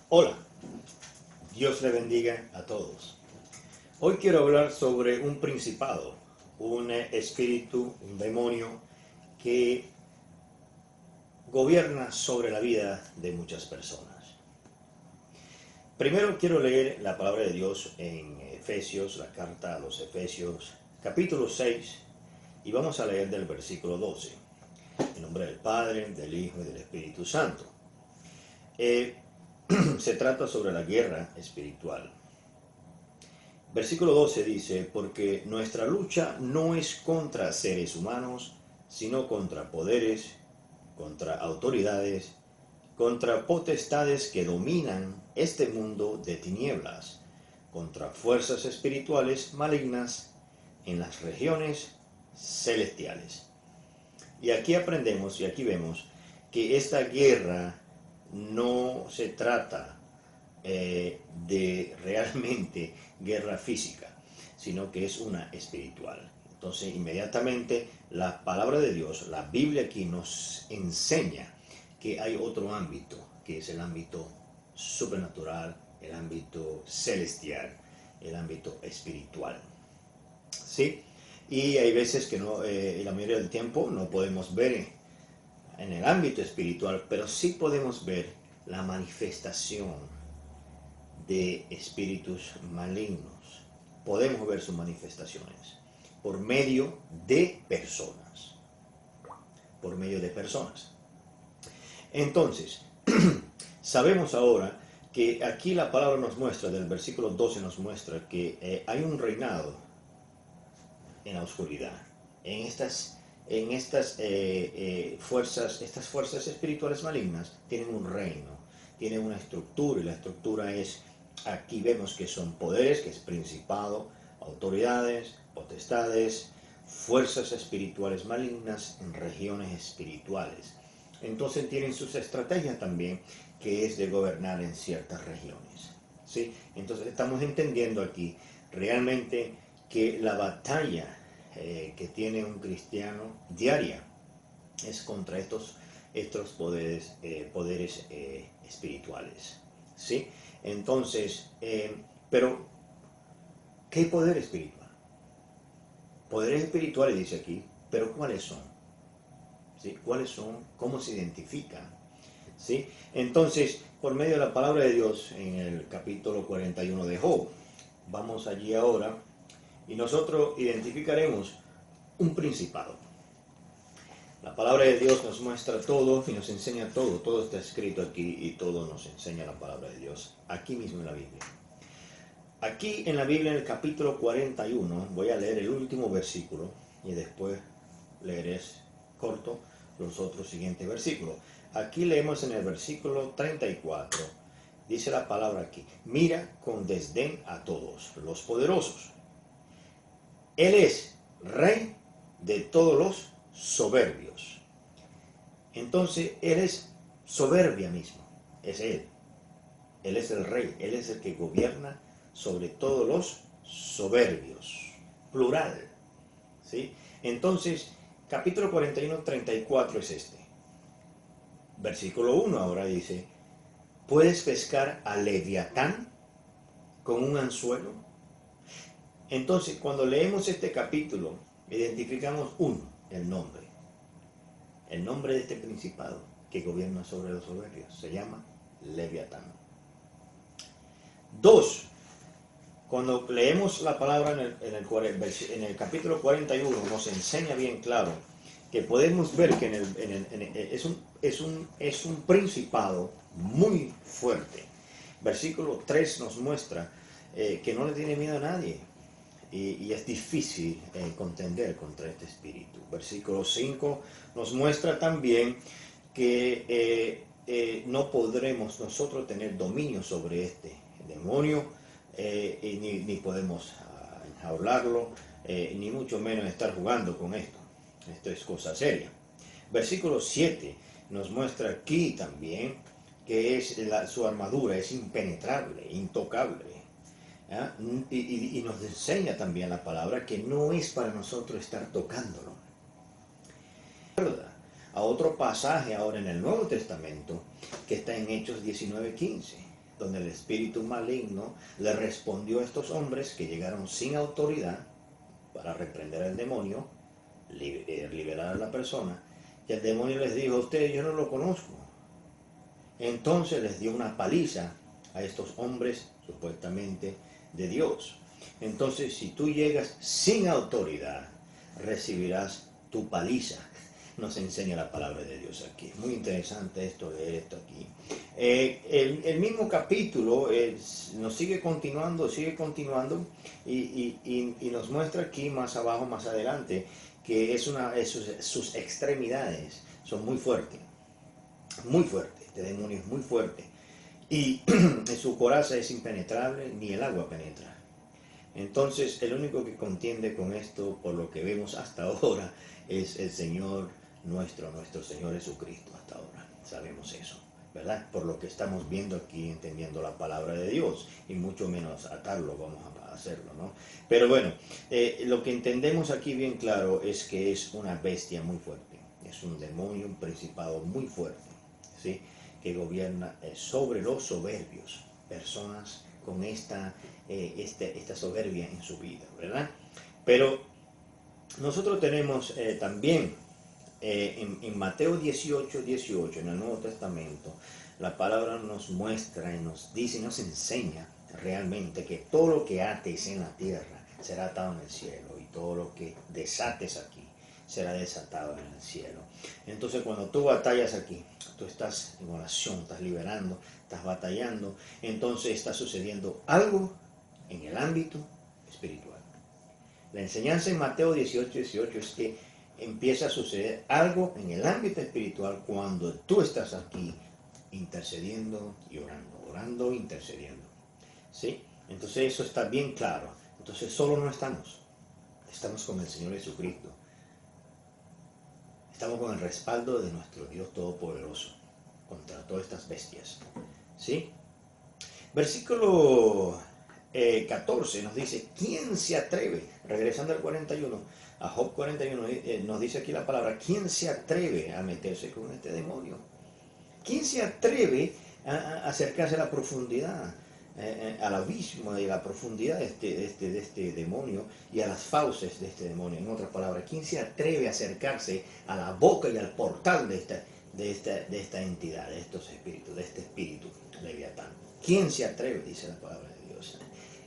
Hola, Dios le bendiga a todos. Hoy quiero hablar sobre un principado, un espíritu, un demonio que gobierna sobre la vida de muchas personas. Primero quiero leer la palabra de Dios en Efesios, la carta a los Efesios, capítulo 6, y vamos a leer del versículo 12. En nombre del Padre, del Hijo y del Espíritu Santo. Se trata sobre la guerra espiritual. Versículo 12 dice, porque nuestra lucha no es contra seres humanos, sino contra poderes, contra autoridades, contra potestades que dominan este mundo de tinieblas, contra fuerzas espirituales malignas en las regiones celestiales. Y aquí aprendemos y aquí vemos que esta guerra no se trata de realmente guerra física, sino que es una espiritual. Entonces, inmediatamente la palabra de Dios, la Biblia aquí nos enseña que hay otro ámbito, que es el ámbito sobrenatural, el ámbito celestial, el ámbito espiritual. ¿Sí? Y hay veces que no, la mayoría del tiempo no podemos ver en el ámbito espiritual, pero sí podemos ver la manifestación de espíritus malignos. Podemos ver sus manifestaciones por medio de personas. Por medio de personas. Entonces, sabemos ahora que aquí la palabra nos muestra, del versículo 12 nos muestra que hay un reinado en la oscuridad. En estas fuerzas espirituales malignas tienen un reino, tienen una estructura, y la estructura es, aquí vemos que son poderes, que es principado, autoridades, potestades, fuerzas espirituales malignas en regiones espirituales. Entonces tienen sus estrategias también, que es de gobernar en ciertas regiones. ¿Sí? Entonces estamos entendiendo aquí realmente que la batalla que tiene un cristiano diaria es contra estos poderes espirituales. ¿Sí? Entonces, pero, ¿qué poder espiritual? Poderes espirituales dice aquí, pero ¿cuáles son? ¿Sí? ¿Cuáles son? ¿Cómo se identifican? ¿Sí? Entonces, por medio de la palabra de Dios, en el capítulo 41 de Job, vamos allí ahora, y nosotros identificaremos un principado. La palabra de Dios nos muestra todo y nos enseña todo. Todo está escrito aquí y todo nos enseña la palabra de Dios, aquí mismo en la Biblia. Aquí en la Biblia, en el capítulo 41, voy a leer el último versículo y después leeré corto los otros siguientes versículos. Aquí leemos en el versículo 34, dice la palabra aquí, mira con desdén a todos los poderosos. Él es rey de todos los soberbios. Entonces, Él es soberbia mismo, es Él. Él es el rey, Él es el que gobierna sobre todos los soberbios, plural. ¿Sí? Entonces, capítulo 41, 34 es este. Versículo 1 ahora dice, ¿puedes pescar a Leviatán con un anzuelo? Entonces, cuando leemos este capítulo, identificamos el nombre. El nombre de este principado que gobierna sobre los soberbios se llama Leviatán. 2. Cuando leemos la palabra en el capítulo 41, nos enseña bien claro que podemos ver que es un principado muy fuerte. Versículo 3 nos muestra que no le tiene miedo a nadie. Y es difícil contender contra este espíritu. Versículo 5 nos muestra también que no podremos nosotros tener dominio sobre este demonio, ni podemos enjaularlo, ni mucho menos estar jugando con esto. Esto es cosa seria. Versículo 7 nos muestra aquí también que su armadura es impenetrable, intocable. ¿Ah? Y nos enseña también la palabra que no es para nosotros estar tocándolo. A otro pasaje ahora en el Nuevo Testamento que está en Hechos 19:15. donde el espíritu maligno le respondió a estos hombres que llegaron sin autoridad para reprender al demonio, liberar a la persona, y el demonio les dijo: a ustedes yo no lo conozco. Entonces les dio una paliza a estos hombres supuestamente de Dios. Entonces, si tú llegas sin autoridad, recibirás tu paliza. Nos enseña la palabra de Dios aquí. Es muy interesante esto, leer esto aquí. El mismo capítulo nos sigue continuando y nos muestra aquí más abajo, más adelante, que sus extremidades son muy fuertes. Muy fuerte, este demonio es muy fuerte. Y en su coraza es impenetrable, ni el agua penetra. Entonces, el único que contiende con esto, por lo que vemos hasta ahora, es el Señor nuestro Señor Jesucristo hasta ahora. Sabemos eso, ¿verdad? Por lo que estamos viendo aquí, entendiendo la palabra de Dios, y mucho menos atarlo, vamos a hacerlo, ¿no? Pero bueno, lo que entendemos aquí bien claro es que es una bestia muy fuerte. Es un demonio, un principado muy fuerte, ¿sí? Que gobierna sobre los soberbios, personas con esta soberbia en su vida, ¿verdad? Pero nosotros tenemos también en Mateo 18, en el Nuevo Testamento, la palabra nos muestra y nos dice y nos enseña realmente que todo lo que ates en la tierra será atado en el cielo, y todo lo que desates aquí será desatado en el cielo. Entonces, cuando tú batallas aquí, tú estás en oración, estás liberando, estás batallando, entonces está sucediendo algo en el ámbito espiritual. La enseñanza en Mateo 18 es que empieza a suceder algo en el ámbito espiritual cuando tú estás aquí intercediendo y orando, intercediendo, ¿sí? Entonces eso está bien claro. Entonces solo no estamos con el Señor Jesucristo. Estamos con el respaldo de nuestro Dios Todopoderoso contra todas estas bestias, ¿sí? Versículo 14 nos dice: ¿quién se atreve? Regresando al 41, a Job 41, nos dice aquí la palabra: ¿quién se atreve a meterse con este demonio? ¿Quién se atreve a acercarse a la profundidad, al abismo y a la profundidad de este demonio y a las fauces de este demonio? En otras palabras, ¿quién se atreve a acercarse a la boca y al portal de esta entidad, de estos espíritus, de este espíritu leviatán? ¿Quién se atreve? Dice la palabra de Dios.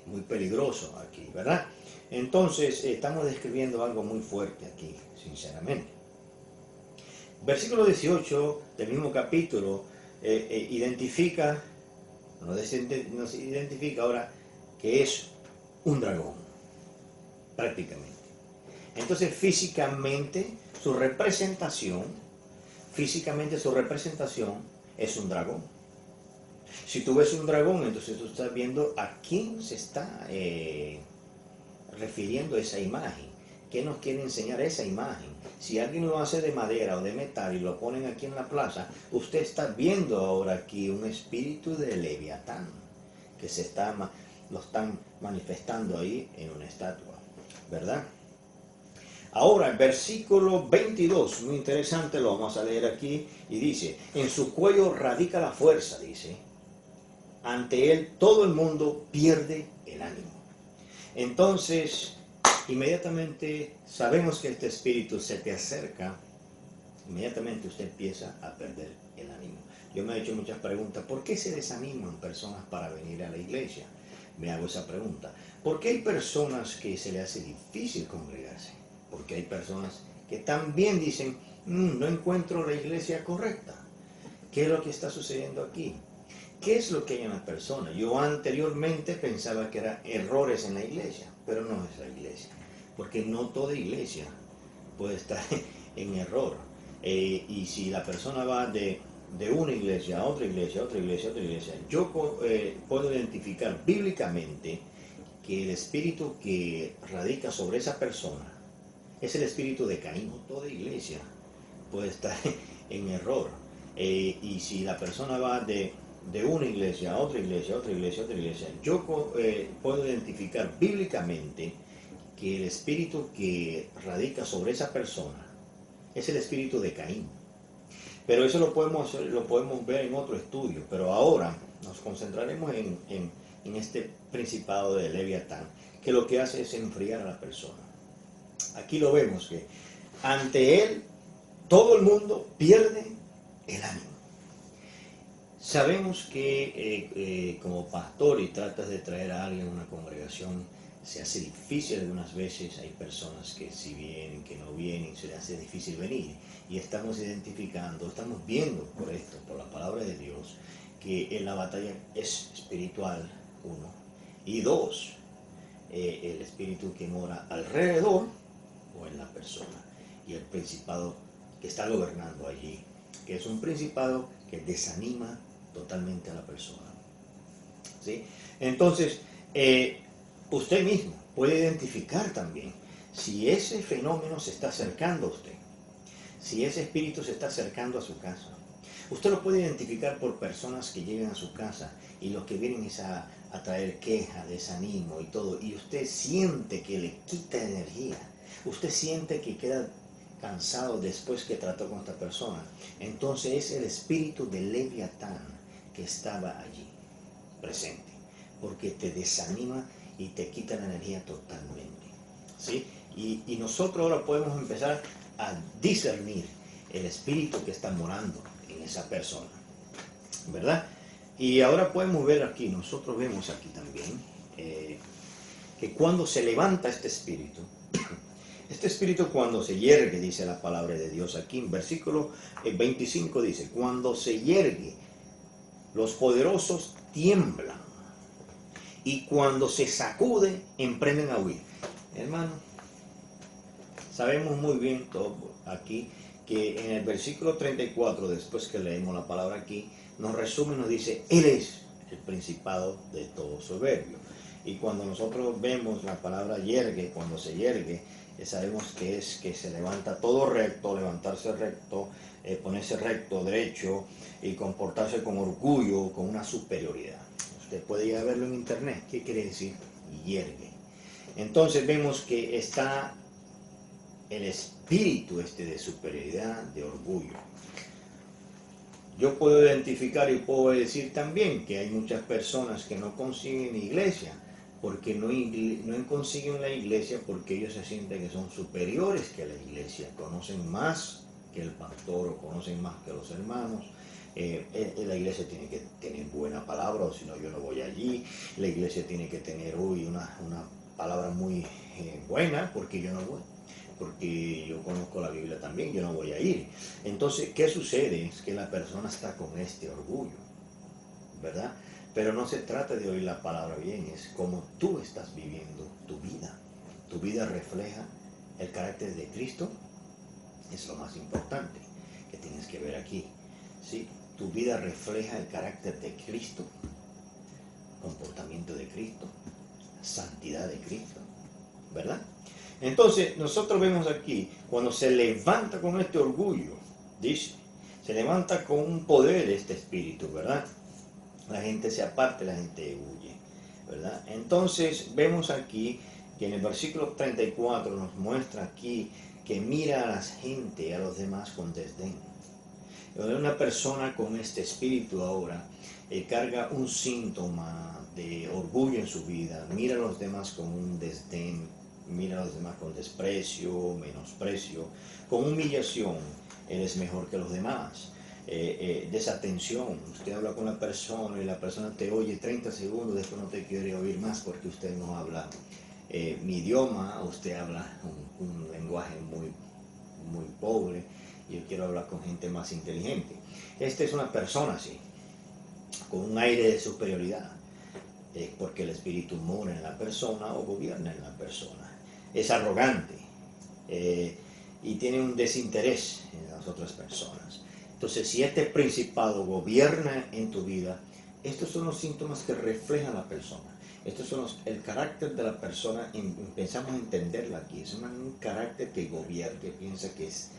Muy peligroso aquí, ¿verdad? Entonces, estamos describiendo algo muy fuerte aquí, sinceramente. Versículo 18 del mismo capítulo nos identifica ahora que es un dragón, prácticamente. Entonces, físicamente su representación es un dragón. Si tú ves un dragón, entonces tú estás viendo a quién se está refiriendo esa imagen. ¿Qué nos quiere enseñar esa imagen? Si alguien lo hace de madera o de metal y lo ponen aquí en la plaza, usted está viendo ahora aquí un espíritu de Leviatán que lo están manifestando ahí en una estatua, ¿verdad? Ahora, el versículo 22, muy interesante, lo vamos a leer aquí, y dice: en su cuello radica la fuerza, dice, ante él todo el mundo pierde el ánimo. Entonces, inmediatamente sabemos que este espíritu se te acerca, inmediatamente usted empieza a perder el ánimo. Yo me he hecho muchas preguntas: ¿por qué se desaniman personas para venir a la iglesia? Me hago esa pregunta. ¿Por qué hay personas que se les hace difícil congregarse? Porque hay personas que también dicen: no encuentro la iglesia correcta. ¿Qué es lo que está sucediendo aquí? ¿Qué es lo que hay en la persona? Yo anteriormente pensaba que eran errores en la iglesia, pero no es la iglesia, porque no toda iglesia puede estar en error. Y si la persona va de una iglesia a otra iglesia, a otra iglesia, a otra iglesia, yo puedo identificar bíblicamente que el espíritu que radica sobre esa persona es el espíritu de Caín. No toda iglesia puede estar en error. Y si la persona va de una iglesia a otra iglesia, a otra iglesia, a otra iglesia, yo puedo identificar bíblicamente que el espíritu que radica sobre esa persona es el espíritu de Caín. Pero eso lo podemos ver en otro estudio. Pero ahora nos concentraremos en este principado de Leviatán, que lo que hace es enfriar a la persona. Aquí lo vemos que ante él todo el mundo pierde el ánimo. Sabemos que como pastor y tratas de traer a alguien a una congregación, se hace difícil algunas veces. Hay personas que si vienen, que no vienen, se les hace difícil venir. Y estamos identificando, estamos viendo por esto, por la palabra de Dios, que en la batalla es espiritual, uno, y dos, el espíritu que mora alrededor o en la persona, y el principado que está gobernando allí, que es un principado que desanima totalmente a la persona. ¿Sí? Entonces, usted mismo puede identificar también si ese fenómeno se está acercando a usted, si ese espíritu se está acercando a su casa. Usted lo puede identificar por personas que llegan a su casa y lo que vienen es a traer queja, desánimo y todo, y usted siente que le quita energía, usted siente que queda cansado después que trató con esta persona. Entonces es el espíritu de Leviatán que estaba allí, presente, porque te desanima y te quita la energía totalmente. ¿Sí? Y nosotros ahora podemos empezar a discernir el espíritu que está morando en esa persona, ¿verdad? Y ahora podemos ver aquí, nosotros vemos aquí también, que cuando se levanta este espíritu cuando se yergue, dice la palabra de Dios aquí, en versículo 25 dice, cuando se yergue, los poderosos tiemblan, y cuando se sacude, emprenden a huir. Hermano, sabemos muy bien todo aquí, que en el versículo 34, después que leemos la palabra aquí, nos resume y nos dice, Él es el principado de todo soberbio. Y cuando nosotros vemos la palabra yergue, cuando se yergue, sabemos que es que se levanta todo recto, levantarse recto, ponerse recto, derecho y comportarse con orgullo, con una superioridad. Usted puede ir a verlo en internet. ¿Qué quiere decir yergue? Entonces vemos que está el espíritu de superioridad, de orgullo. Yo puedo identificar y puedo decir también que hay muchas personas que no consiguen iglesia, porque no consiguen la iglesia porque ellos se sienten que son superiores que la iglesia, conocen más que el pastor o conocen más que los hermanos. La iglesia tiene que tener buena palabra, o si no yo no voy allí. La iglesia tiene que tener una palabra muy buena, porque yo no voy, porque yo conozco la Biblia también, yo no voy a ir. Entonces, ¿qué sucede? Es que la persona está con este orgullo, ¿verdad? Pero no se trata de oír la palabra bien, es como tú estás viviendo tu vida. Tu vida refleja el carácter de Cristo, es lo más importante que tienes que ver aquí. ¿Sí? Tu vida refleja el carácter de Cristo, comportamiento de Cristo, santidad de Cristo, ¿verdad? Entonces, nosotros vemos aquí, cuando se levanta con este orgullo, dice, se levanta con un poder este espíritu, ¿verdad? La gente se aparta, la gente huye, ¿verdad? Entonces, vemos aquí que en el versículo 34 nos muestra aquí que mira a la gente, a los demás con desdén. Una persona con este espíritu ahora carga un síntoma de orgullo en su vida, mira a los demás con un desdén, mira a los demás con desprecio, menosprecio, con humillación. Él es mejor que los demás. Desatención. Usted habla con la persona y la persona te oye 30 segundos, después no te quiere oír más porque usted no habla mi idioma, usted habla un lenguaje muy pobre. Yo quiero hablar con gente más inteligente. Esta es una persona así, con un aire de superioridad, porque el espíritu mora en la persona o gobierna en la persona. Es arrogante y tiene un desinterés en las otras personas. Entonces, si este principado gobierna en tu vida, estos son los síntomas que reflejan la persona. Estos son el carácter de la persona. Empezamos a entenderla aquí. Es un carácter que gobierna, que piensa que es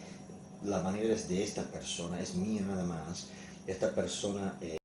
la manera es de esta persona, es mía nada más. Esta persona